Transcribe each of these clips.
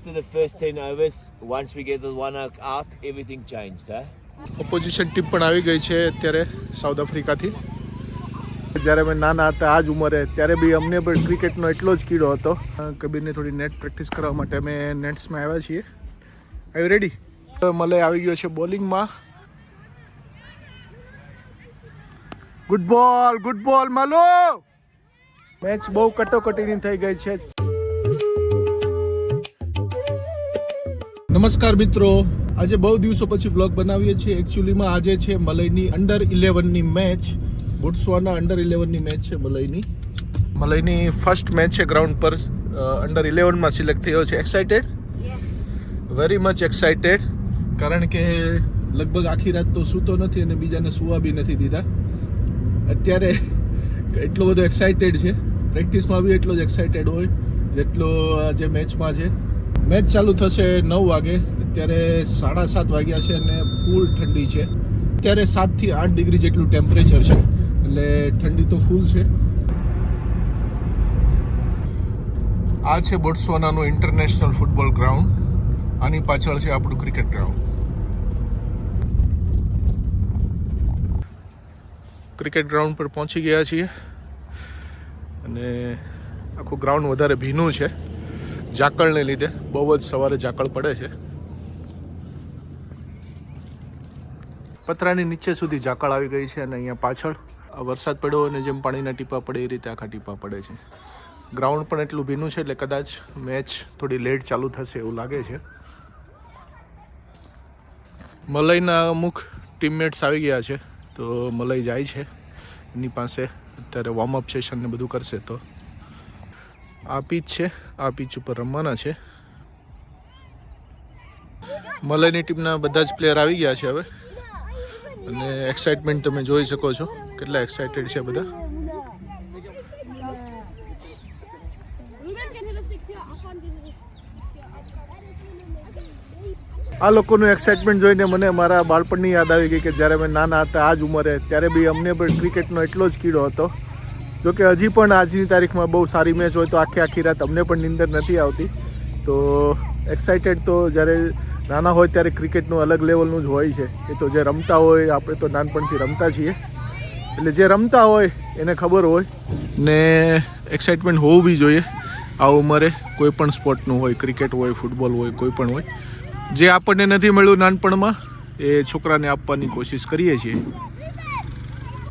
After the first 10 overs, once we get the one out, everything changed. Opposition team પણ આવી ગઈ છે અત્યારે સાઉથ આફ્રિકાથી. જ્યારે અમે નાના હતા આ જ ઉંમરે ત્યારે બી અમને પણ ક્રિકેટનો એટલો જ કીડો હતો. કબીરને થોડી નેટ પ્રેક્ટિસ કરવા માટે અમે નેટ્સમાં આવ્યા છીએ. Are you ready? મલય આવી ગયો છે બોલિંગમાં. ગુડ બોલ મલો. મેચ બહુ કટોકટીની થઈ ગઈ છે. નમસ્કાર મિત્રો, આજે બહુ દિવસો પછી વ્લોગ બનાવીએ છીએ. એકચ્યુઅલીમાં આજે છે મલયની અંડર 11ની મેચ. બોટ્સવાના અંડર 11ની મેચ છે મલયની ફર્સ્ટ મેચ છે ગ્રાઉન્ડ પર. અંડર 11માં સિલેક્ટ થયો છે. એક્સાઇટેડ? Very much excited. કારણ કે લગભગ આખી રાત તો સૂતો નથી અને બીજાને સૂવા બી નથી દીધા. અત્યારે એટલો બધો એક્સાઇટેડ છે. પ્રેક્ટિસમાં બી એટલો જ એક્સાઇટેડ હોય જેટલો જે મેચમાં છે. મેચ ચાલુ થશે 9 વાગે. અત્યારે 7:30 વાગ્યા છે અને ફૂલ ઠંડી છે. અત્યારે 7 થી 8 ડિગ્રી જેટલું ટેમ્પરેચર છે, એટલે ઠંડી તો ફૂલ છે. આ છે બોટ્સવાનાનું ઇન્ટરનેશનલ ફૂટબોલ ગ્રાઉન્ડ. આની પાછળ છે આપણું ક્રિકેટ ગ્રાઉન્ડ. ક્રિકેટ ગ્રાઉન્ડ પર પહોંચી ગયા છીએ અને આખું ગ્રાઉન્ડ વધારે ભીનું છે ઝાકળને લીધે. બહુ જ સવારે ઝાકળ પડે છે. પતરાની નીચે સુધી ઝાકળ આવી ગઈ છે અને અહીંયા પાછળ વરસાદ પડ્યો અને જેમ પાણીના ટીપા પડે એ રીતે આખા ટીપા પડે છે. ગ્રાઉન્ડ પણ એટલું ભીનું છે એટલે કદાચ મેચ થોડી લેટ ચાલુ થશે એવું લાગે છે. મલયના અમુક ટીમમેટ્સ આવી ગયા છે તો મલય જાય છે એની પાસે. અત્યારે વોર્મઅપ સેશન ને બધું કરશે. તો આ પીચ છે, આ પીચ ઉપર રમવાના છે. મલયની ટીમના બધા જ પ્લેયર આવી ગયા છે હવે અને એક્સાઇટમેન્ટ તમે જોઈ શકો છો કેટલા એક્સાઇટેડ છે બધા. આ લોકોનું એક્સાઇટમેન્ટ જોઈને મને મારા બાળપણની યાદ આવી ગઈ કે જ્યારે અમે નાના હતા આ જ ઉંમરે ત્યારે બી અમને પણ ક્રિકેટનો એટલો જ કીડો હતો. જોકે હજી પણ આજની તારીખમાં બહુ સારી મેચ હોય તો આખી રાત અમને પણ નીંદર નથી આવતી. તો એક્સાઇટેડ તો જ્યારે નાના હોય ત્યારે ક્રિકેટનું અલગ લેવલનું જ હોય છે. એ તો જે રમતા હોય, આપણે તો નાનપણથી રમતા છીએ એટલે જે રમતા હોય એને ખબર હોય ને એક્સાઇટમેન્ટ હોવું બી જોઈએ આ ઉંમરે. કોઈ પણ સ્પોર્ટનું હોય, ક્રિકેટ હોય, ફૂટબોલ હોય, કોઈ પણ હોય. જે આપણને નથી મળ્યું નાનપણમાં એ છોકરાને આપવાની કોશિશ કરીએ છીએ.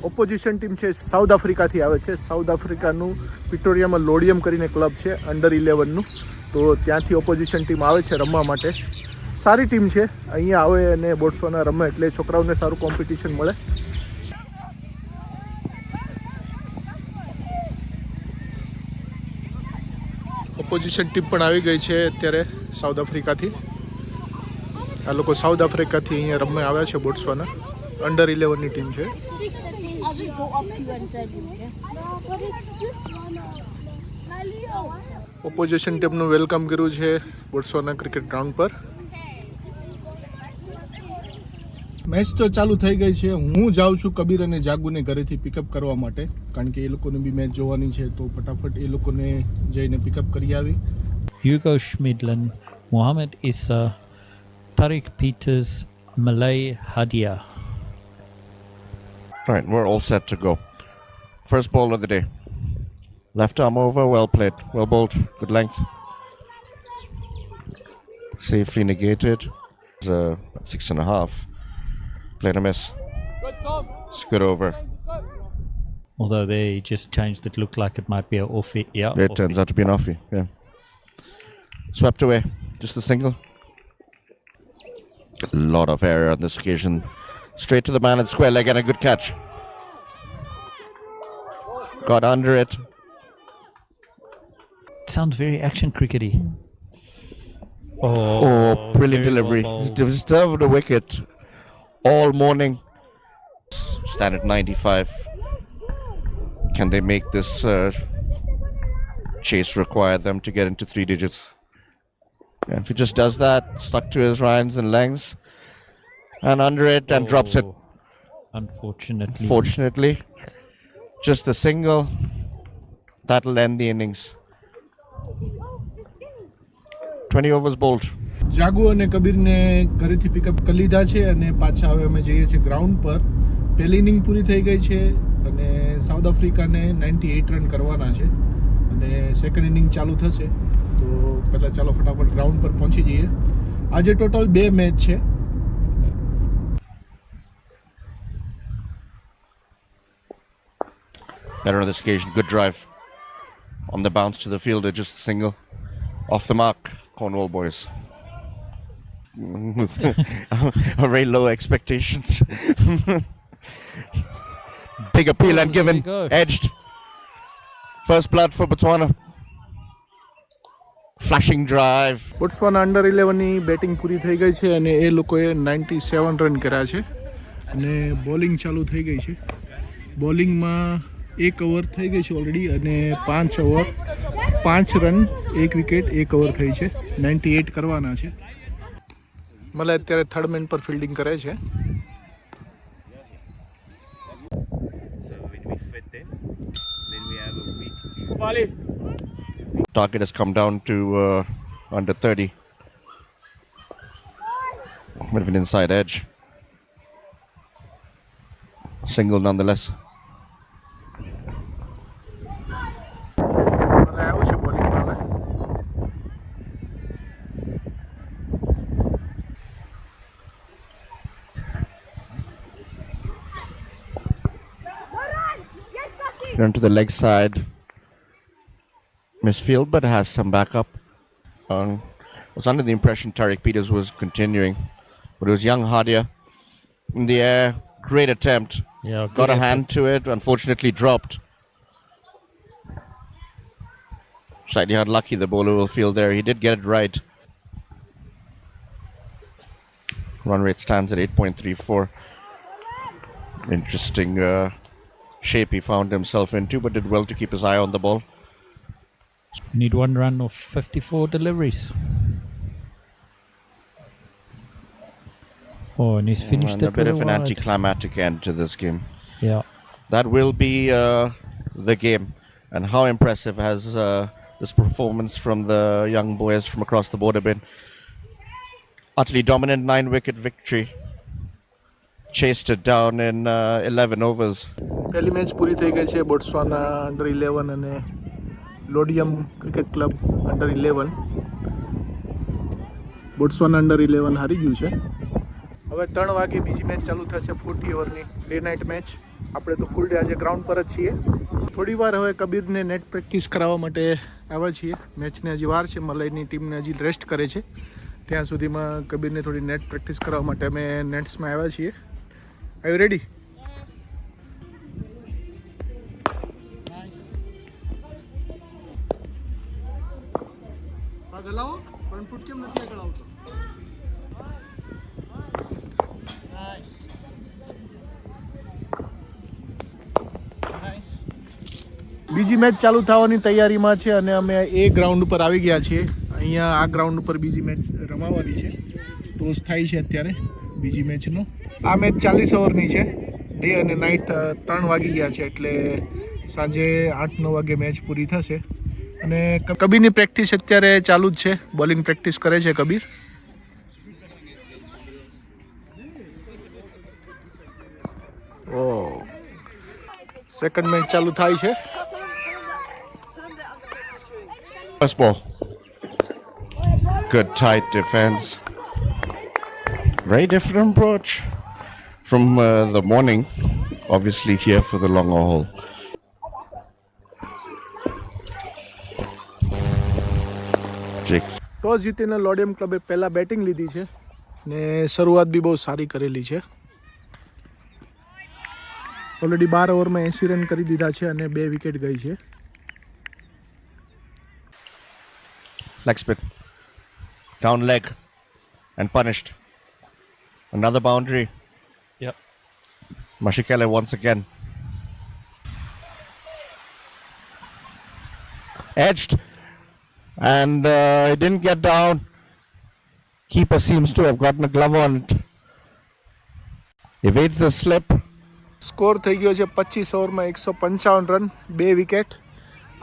ઓપોઝિશન ટીમ છે સાઉથ આફ્રિકાથી આવે છે. સાઉથ આફ્રિકાનું પ્રિટોરિયામાં લોડિયમ કરીને ક્લબ છે અંડર 11નું. તો ત્યાંથી ઓપોઝિશન ટીમ આવે છે રમવા માટે. સારી ટીમ છે. અહીંયા આવે અને બોટ્સવાના રમે એટલે છોકરાઓને સારું કોમ્પિટિશન મળે. ઓપોઝિશન ટીમ પણ આવી ગઈ છે અત્યારે સાઉથ આફ્રિકાથી. આ લોકો સાઉથ આફ્રિકાથી અહીંયા રમવા આવ્યા છે બોટ્સવાના. અંડર 11ની ટીમ છે. ઓપોઝિશન ટીમનું વેલકમ કર્યું છે બોટ્સવાના ક્રિકેટ ગ્રાઉન્ડ પર. મેચ તો ચાલુ થઈ ગઈ છે. હું જાઉં છું કબીર અને જાગુને ઘરેથી પિકઅપ કરવા માટે, કારણ કે એ લોકોને બી મેચ જોવાની છે. તો ફટાફટ એ લોકોને જઈને પિકઅપ કરી આવી. Hugo Schmidlin, Mohamed Issa, Tariq Peters, Malay Hadia. Right, we're all set to go. First ball of the day. Left arm over, well played, well bowled, good length. Safely negated. 6.5. Played a miss. It's good over. Although they just changed it, looked like it might be a offie. Yeah, It turns out to be an offie, yeah. Swept away, just a single. A lot of error on this occasion. Straight to the man at square leg and a good catch. Got under it. Sounds very action crickety. Oh, brilliant very delivery. well He's bowled. disturbed a wicket all morning. Stand at 95. Can they make this chase require them to get into 3 digits? And if he just does that, stuck to his Ryans and lengths, and under it and drops it. Unfortunately. Fortunately, just a single. That'll end the innings. 20 overs bowled. જાગુ અને કબીરને ઘરેથી pickup કરી લીધા છે અને પાછા હવે અમે જઈએ છીએ ગ્રાઉન્ડ પર. પહેલી ઇનિંગ પૂરી થઈ ગઈ છે અને સાઉથ આફ્રિકાને 98 રન કરવાના છે અને સેકન્ડ ઇનિંગ ચાલુ થશે. તો પહેલાં ચાલો ફટાફટ ગ્રાઉન્ડ પર પહોંચી જઈએ. આજે ટોટલ 2 મેચ છે. Better on this occasion. Good drive on the bounce to the fielder, just a single off the mark. Cornwall boys. Very low expectations. Big appeal and given. There you go. Edged. First blood for Botswana. Flashing drive. Botswana under 11ની batting પૂરી થઈ ગઈ છે અને એ લોકોએ 97 run કર્યા છે અને બોલિંગ ચાલુ થઈ ગઈ છે. બોલિંગમાં 1 ઓવર થઈ ગઈ છે ઓલરેડી અને 5 ઓવર 5 રન 1 વિકેટ 1 ઓવર થઈ છે. 98 કરવાના છે. મને અત્યારે થર્ડ મેન પર ફિલ્ડિંગ કરે છે. So when we fit them, then we have a week to. Target has come down to under 30. Bit of an inside edge. Single nonetheless. મને આવ્યું છે બોલિંગમાં હવે. Run to the leg side. Misfield, but has some backup. Was under the impression Tariq Peters was continuing, but it was young Hadia in the air. Great attempt. Yeah, good Got a effort. hand to it. Unfortunately, dropped. Slightly unlucky. The bowler will field there. He did get it right. Run rate stands at 8.34. Interesting shape he found himself into, but did well to keep his eye on the ball. Need 1 run of 54 deliveries. Oh, and he's finished And it a bit with of a an wide. anticlimactic end to this game. Yeah. That will be the game. And how impressive has this performance from the young boys from across the border been? Utterly dominant 9-wicket victory. Chased it down in 11 overs. પહેલી match પૂરી થઈ ગઈ છે બોટ્સવાના under 11 અને લોડિયમ cricket club under 11. બોટ્સવાના under 11 હારી ગયું છે. હવે 3 વાગે બીજી મેચ ચાલુ થશે 40 ઓવરની ડે નાઇટ મેચ. આપણે તો ફૂલ ડે આજે ગ્રાઉન્ડ પર જ છીએ. થોડી વાર હવે કબીરને નેટ પ્રેક્ટિસ કરાવવા માટે આવ્યા છીએ. મેચને હજી વાર છે. મલાઈની ટીમને હજી રેસ્ટ કરે છે. ત્યાં સુધીમાં કબીરને થોડી નેટ પ્રેક્ટિસ કરાવવા માટે અમે નેટ્સમાં આવ્યા છીએ. Are you ready? ગલાવો ફ્રન્ટ ફૂટ કેમ નથી આગળ આવતો? બીજી મેચ ચાલુ થવાની તૈયારીમાં છે અને અમે એ ગ્રાઉન્ડ ઉપર આવી ગયા છીએ. અહીંયા આ ગ્રાઉન્ડ ઉપર બીજી મેચ રમાવાની છે. ટોસ થાય છે અત્યારે બીજી મેચનો. આ મેચ 40 ઓવરની છે. ડે અને નાઇટ 3 વાગી ગયા છે એટલે સાંજે 8-9 વાગે મેચ પૂરી થશે. અને કબીરની પ્રેક્ટિસ અત્યારે ચાલુ જ છે. બોલિંગ પ્રેક્ટિસ કરે છે કબીર. ઓ સેકન્ડ મેચ ચાલુ થાય છે. First ball. Good tight defense. Very different approach from the morning. Obviously here for the longer haul. Jake. Toss જીતીને લોડિયમ ક્લબે પહેલાં બેટિંગ લીધી છે ને શરૂઆત બી બહુ સારી કરેલી છે. ઓલરેડી 12 ઓવરમાં 80 રન કરી દીધા છે અને 2 વિકેટ ગઈ છે. Leg spin. Down leg and punished. Another boundary. Yep. Mashikele once again. Edged. And it didn't get down. Keeper seems to have gotten a glove on it. Evades the slip. Score થઈ ગયો છે 25 ઓવરમાં 155 run 2 wicket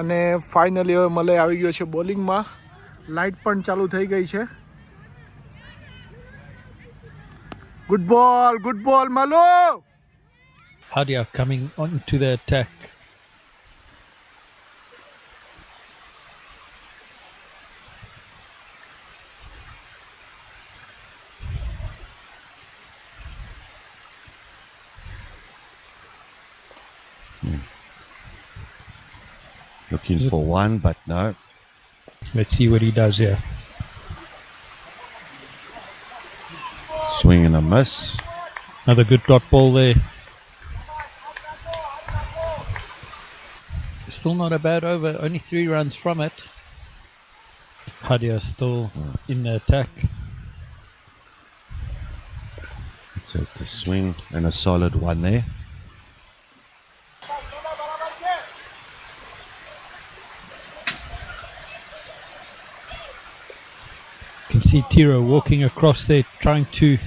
અને finally હવે મલય આવી ગયો છે બોલિંગમાં light પણ ચાલુ થઈ ગઈ છે. ગુડ બોલ માલો. Hadia coming on to the attack. Looking for one, but no. Let's see what he does here. Swing and a miss. Another good dot ball there. Still not a bad over, only 3 runs from it. Hadia still in the attack. It's a swing and a solid one there. You can see Tiro walking across there, trying to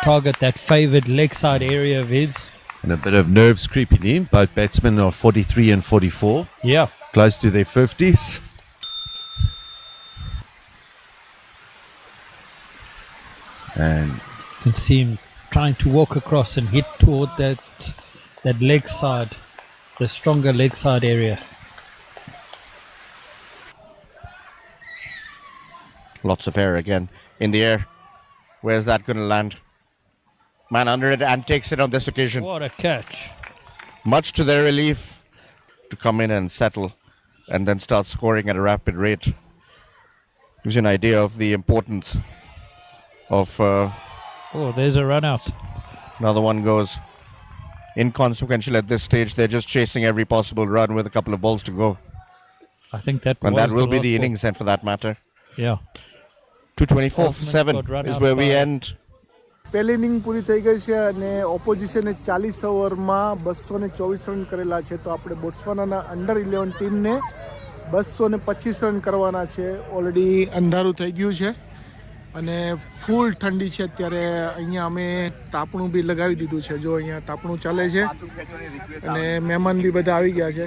target that favoured leg side area of his. And a bit of nerves creeping in. Both batsmen are 43 and 44, Yeah, close to their 50s. And you can see him trying to walk across and hit toward that leg side, the stronger leg side area. Lots of air again in the air. Where's that going to land? Man under it and takes it on this occasion. What a catch. Much to their relief, to come in and settle and then start scoring at a rapid rate. Gives you an idea of the importance of Oh, there's a run out. another one goes. Inconsequential at this stage. They're just chasing every possible run with a couple of balls to go. I think that And was that will be last the ball. innings then for that matter. Yeah. 224 for Osman 7 got run is out where we by- end. પહેલી inning પૂરી થઈ ગઈ છે અને ઓપોઝિશને 40 ઓવરમાં 224 run કરેલા છે. તો આપણે બોટ્સવાનાના અંડર 11 ટીમને 225 રન કરવાના છે. ઓલરેડી અંધારું થઈ ગયું છે અને ફૂલ ઠંડી છે. અત્યારે અહીંયા અમે તાપણું બી લગાવી દીધું છે. જો અહીંયા તાપણું ચાલે છે અને મહેમાન બી બધા આવી ગયા છે.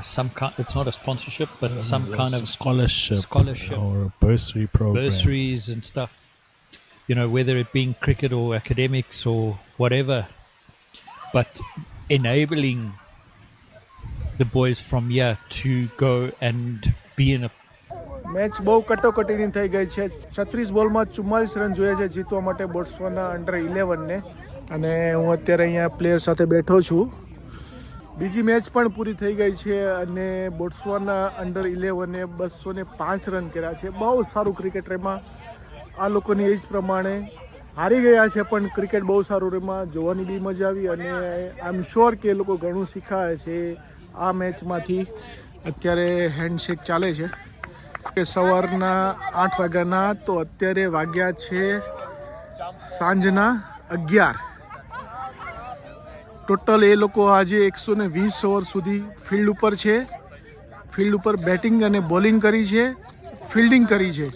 Some kind, it's not a sponsorship, but some kind of scholarship or a bursary program. bursaries and stuff. You know, whether it being cricket or academics or whatever, but enabling the boys from here to go and be in a match બહુ કટોકટીની થઈ ગઈ છે. 36 બોલમાં 44 run જોઈએ છે જીતવા માટે બોટ્સવાના અંડર 11 ને. અને હું અત્યારે અહીંયા પ્લેયર સાથે બેઠો છું. બીજી મેચ પણ પૂરી થઈ ગઈ છે અને બોટ્સવાના અંડર 11 એ 205 રન કર્યા છે. બહુ સારું ક્રિકેટ રમ્યા. આ લોકોની એજ પ્રમાણે હારી ગયા છે પણ ક્રિકેટ બહુ સારું રમ્યા. જોવાની બી મજા આવી અને આઈ એમ શ્યોર કે એ લોકો ઘણું શીખાય છે આ મેચમાંથી. અત્યારે હેન્ડશેક ચાલે છે કે સવારના 8 વાગ્યાના. તો અત્યારે વાગ્યા છે સાંજના 11. ટોટલ એ લોકો આજે 120 ઓવર સુધી ફિલ્ડ ઉપર છે. ફિલ્ડ ઉપર બેટિંગ અને બોલિંગ કરી છે, ફિલ્ડિંગ કરી છે.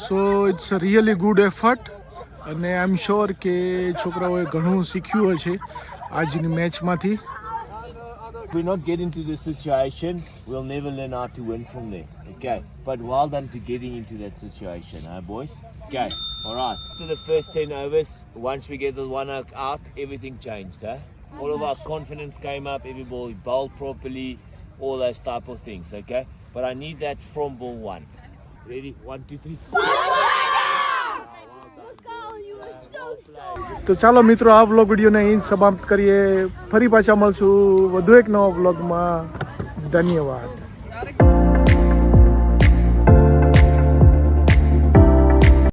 So it's a really good effort અને આઈ એમ શ્યોર કે છોકરાઓએ ઘણું શીખ્યું હશે આજની મેચમાંથી. If we not get into this situation, we'll never learn how to win from there. Okay, but well done to getting into that situation, huh, boys? Okay, all right. After the first 10 overs, once we get the one out, everything changed, huh? All of our confidence came up, every ball we bowled properly, all those type of things, okay? But I need that from ball 1. Ready? 1, 2, 3. તો ચાલો મિત્રો આ vlog વિડીયોને અહીં સમાપ્ત કરીએ. ફરી પાછા મળશું વધુ એક નવા વ્લોગમાં. ધન્યવાદ.